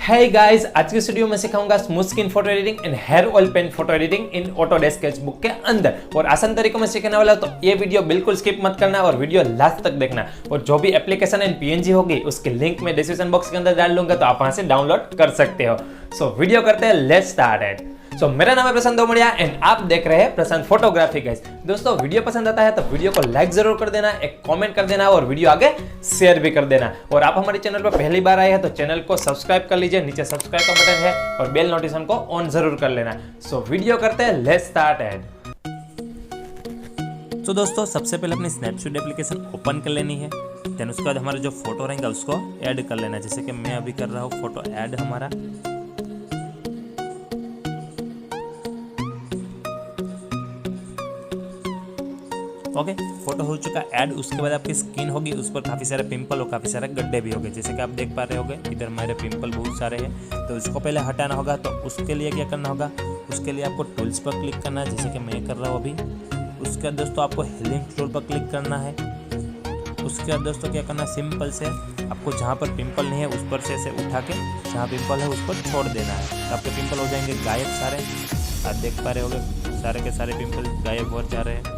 Hey guys, आज की video में सिखाऊंगा smooth skin photo editing and hair oil paint photo editing in Autodesk SketchBook के अंदर और आसान तरीकों में सीखने वाला। तो ये वीडियो बिल्कुल स्किप मत करना और वीडियो लास्ट तक देखना। और जो भी एप्लीकेशन एंड पीएनजी होगी उसकी लिंक मैं डिस्क्रिप्शन बॉक्स के अंदर डाल दूंगा, तो आप वहां से डाउनलोड कर सकते हो। सो वीडियो करते हैं, लेट्स स्टार्ट इट। सो मेरा नाम है प्रशांत एंड आप देख रहे हैं प्रशांत फोटोग्राफी। गाइस दोस्तों, वीडियो पसंद आता है तो वीडियो को लाइक जरूर कर देना, एक कमेंट कर देना और वीडियो आगे शेयर भी कर देना। और आप हमारे चैनल पर पहली बार आए हैं तो चैनल को सब्सक्राइब कर लीजिए, नीचे सब्सक्राइब का बटन है और बेल नोटिफिकेशन को ऑन जरूर कर लेना। सो वीडियो करते हैं, लेट्स स्टार्ट इट। तो दोस्तों, सबसे पहले अपनी स्नैपसीड एप्लीकेशन ओपन कर लेनी है। देन उसके बाद हमारा जो फोटो रहेगा उसको ऐड कर लेना है। जैसे कि मैं अभी कर रहा हूँ फोटो ऐड हमारा। ओके, फोटो हो चुका ऐड। उसके बाद आपकी स्किन होगी, उस पर काफ़ी सारे पिंपल और काफ़ी सारे गड्ढे भी होंगे। जैसे कि आप देख पा रहे होंगे इधर मेरे पिंपल बहुत सारे हैं, तो उसको पहले हटाना होगा। तो उसके लिए क्या करना होगा, उसके लिए आपको टूल्स पर क्लिक करना है, जैसे कि मैं कर रहा हूँ अभी। उसके बाद दोस्तों आपको हीलिंग टूल पर क्लिक करना है। उसके बाद दोस्तों क्या करना है, सिंपल से आपको जहाँ पर पिंपल नहीं है उस पर से ऐसे उठा के जहाँ पिंपल है उस पर छोड़ देना है, तो आपके पिंपल हो जाएंगे गायब सारे। आप देख पा रहे होंगे सारे के सारे पिंपल गायब हो जा रहे हैं।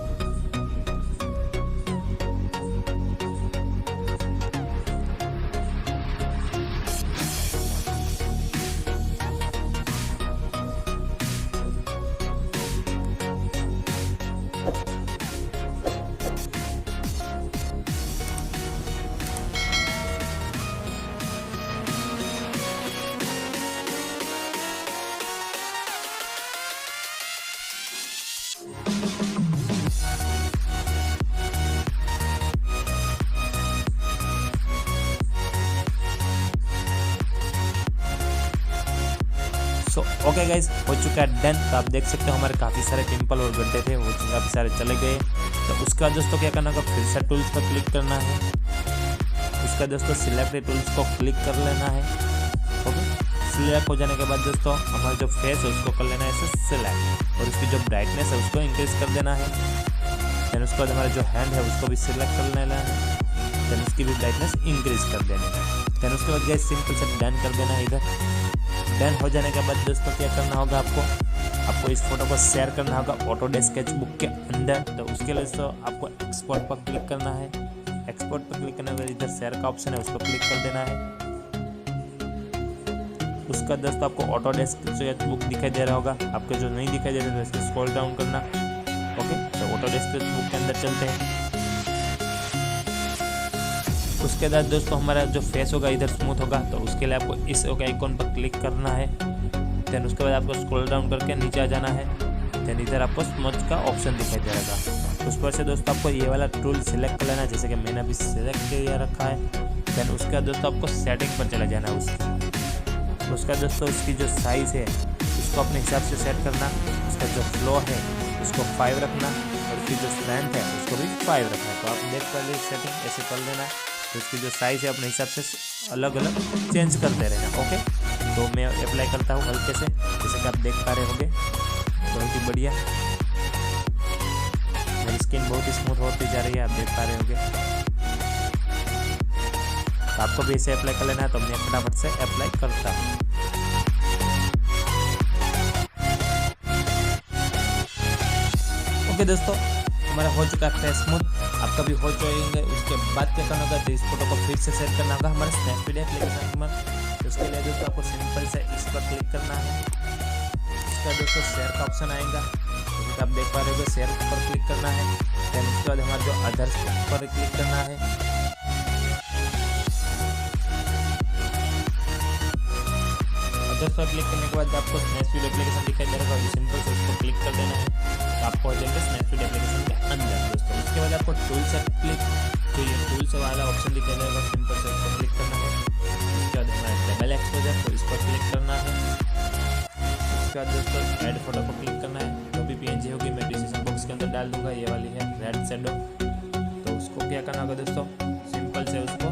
ओके गाइस, हो चुका है डन। तो आप देख सकते हो हमारे काफ़ी सारे पिंपल और गड्ढे थे वो काफ़ी सारे चले गए। तो उसके बाद दोस्तों क्या करना होगा, फिर से टूल्स पर क्लिक करना है। उसका दोस्तों सिलेक्ट टूल्स को क्लिक कर लेना है। ओके, सिलेक्ट हो जाने के बाद दोस्तों हमारा जो फेस है उसको कर लेना है ऐसे सिलेक्ट, और उसकी जो ब्राइटनेस है उसको इंक्रीज कर देना है। देन उसके बाद हमारा जो हैंड है उसको भी सिलेक्ट कर लेना है। देन उसकी भी ब्राइटनेस इंक्रीज कर देनी है। देन उसके बाद गाइस सिंपल से डन कर देना है। इधर डन हो जाने के बाद दोस्तों क्या करना होगा, आपको इस फोटो को शेयर करना होगा ऑटोडेस्क स्केचबुक के अंदर। तो उसके लिए दोस्तों आपको एक्सपोर्ट पर क्लिक करना है। एक्सपोर्ट पर क्लिक करने के बाद इधर शेयर का ऑप्शन है उसको क्लिक कर देना है। उसका दोस्तों आपको ऑटोडेस्क स्केचबुक दिखाई दे रहा होगा, आपको जो नहीं दिखाई दे रहा है तो इसको स्क्रॉल डाउन करना। ओके, तो ऑटोडेस्क स्केचबुक के अंदर चलते हैं। उसके बाद दोस्तों हमारा जो फेस होगा इधर स्मूथ होगा, तो उसके लिए आपको इस आइकॉन पर क्लिक करना है। देन उसके बाद आपको स्क्रॉल डाउन करके नीचे आ जाना है। देन इधर आपको स्मूथ का ऑप्शन दिखाई दे रहेगा, उस पर से दोस्तों आपको ये वाला टूल सिलेक्ट कर लेना है, जैसे कि मैंने अभी सिलेक्ट किया रखा है। देन उसके बाद दोस्तों आपको सेटिंग पर चला जाना है उसका दोस्तों उसकी जो साइज़ है उसको अपने हिसाब से सेट करना। उसका जो फ्लो है उसको 5 रखना और उसकी जो स्ट्रेंथ है उसको भी 5 रखना। तो आप देख कर लीजिए सेटिंग ऐसे कर लेना। तो उसकी जो साइज़ है अपने हिसाब से अलग अलग चेंज करते रहना। ओके, तो मैं अप्लाई करता हूँ हल्के से, जैसे कि आप देख पा रहे होंगे बहुत ही बढ़िया मेरी स्किन बहुत ही स्मूथ होती जा रही है, आप देख पा रहे होंगे। तो आपको भी इसे अप्लाई कर लेना है, तो मैं फटाफट से अप्लाई करता हूँ। ओके दोस्तों, हमारा हो चुका है स्मूथ, आपका भी हो जाएंगे। उसके बाद क्या करना होगा, तो इस फोटो को फिर से शेयर करना होगा हमारे स्नैपसीड एप्लीकेशन में। तो उसके लिए दोस्तों आपको सिंपल से इस पर क्लिक करना है। इसका दोस्तों शेयर का ऑप्शन आएगा, जैसे कि आप देख पा रहे हो शेयर पर क्लिक करना है। देन उसके बाद हमारा जो अदर्स पर क्लिक करना है। अदर्स पर क्लिक करने के बाद आपको स्नैपसीड एप्लीकेशन दिखाई दे रहा है, सिंपल से उसको क्लिक कर देना है। तो आपको हो जाएंगे स्नैपसीड एप्लीकेशन के अंदर दोस्तों। उसके बाद आपको टूल से क्लिक, तो ये टूल से वाला ऑप्शन दिखाई देगा, सिंपल से उसको क्लिक करना है। उसके बाद हमारा डबल एक्सपोजर, तो इस पर क्लिक करना है। उसके बाद दोस्तों ऐड फोटो पर क्लिक करना है। जो भी पीएनजी होगी मैं डिस्क्रिप्शन बॉक्स के अंदर डाल दूंगा, ये वाली है रेड शैडो। तो उसको क्या करना होगा दोस्तों, सिंपल से उसको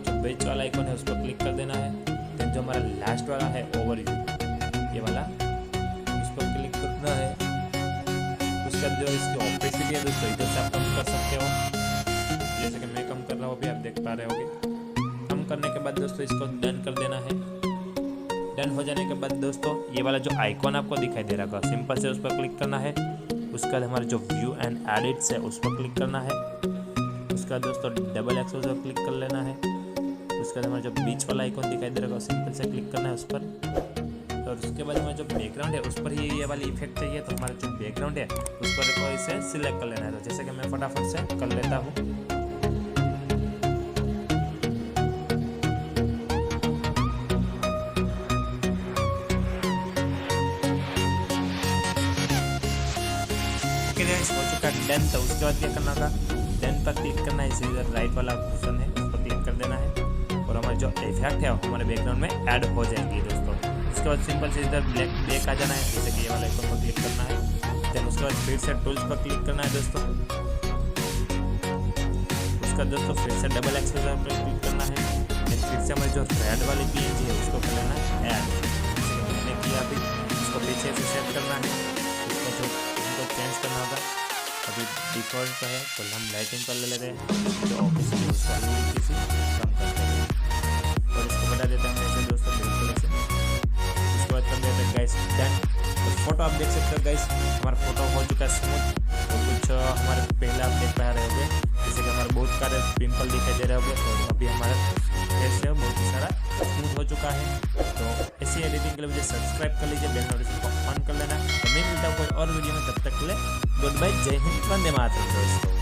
जो बेच वाला आइकन है उस पर क्लिक कर देना है। देन जो हमारा लास्ट वाला है ओवरव्यू, ये वाला इस पर क्लिक करना है। उसका जो इसकी ऑपेसिटी है दोस्तों इधर से आप कम कर सकते हो, जैसे कि मैं कम कर रहा हूँ, अभी आप देख पा रहे होगे। कम करने के बाद दोस्तों इसको डन कर देना है। डन हो जाने के बाद दोस्तों ये वाला जो आइकॉन आपको दिखाई दे रहा होगा, सिंपल से उस पर क्लिक करना है। उसके बाद हमारे जो व्यू एंड एडिट्स है उस पर क्लिक करना है। उसके बाद दोस्तों डबल एक्सेस पर क्लिक कर लेना है। उसके बाद हमारा जो बीच वाला आइकॉन दिखाई दे रहा होगा, सिंपल से क्लिक करना है उस पर। और उसके बाद हमारा जो बैकग्राउंड है उस पर ही ये वाली इफेक्ट चाहिए, तो हमारा जो बैकग्राउंड है उस पर देखो इसे सिलेक्ट कर लेना है। तो जैसे कि मैं फटाफट से कर लेता हूँ। हो चुका डन। तो उसके बाद क्या करना होगा, डन पर क्लिक करना है। इधर राइट वाला ऑप्शन है उस पर क्लिक कर देना है और हमारे जो इफेक्ट है हमारे बैकग्राउंड में ऐड हो जाएंगी दोस्तों। उसके बाद सिंपल से इधर ब्लैक आ जाना है, जैसे कि ये वाला आइकन पर क्लिक करना है। देन उसके बाद फिर से टूल्स पर क्लिक करना है दोस्तों। उसका दोस्तों फिर से डबल एक्सपोजर पर क्लिक करना है। देन फिर से हमारी जो रेड वाली PNG है उसको कर लेना है ऐड, मैंने किया अभी। उसको पीछे से सेट करना है, उसको जो चेंज करना होगा। अभी डिफ़ॉल्ट का है तो हम लाइटिंग कर ले लेते हैं, जो ऑफिस की उसको किसी कम करते हैं और इसको बता देते हैं ऐसे दोस्तों बिल्कुल ऐसे। उसके बाद कर देते हैं गाइस डन। तो फोटो आप देख सकते हो गाइस, हमारा फोटो हो चुका है स्मूथ। तो कुछ हमारे पहले आप देख पा रहे होंगे जैसे कि हमारे बहुत सारे पिंपल दिखाई दे रहे होंगे, तो अभी हमारा फेस है बहुत ही सारा स्मूथ हो चुका है। तो ऐसी एडिटिंग के लिए मुझे सब्सक्राइब कर लीजिए, बेल नोटिफिकेशन को ऑन कर लेना। तो मैं मिलता हूँ कोई और वीडियो में, तब तक के लिए गुड बाय, जय हिंद, वंदे मातरम दोस्तों।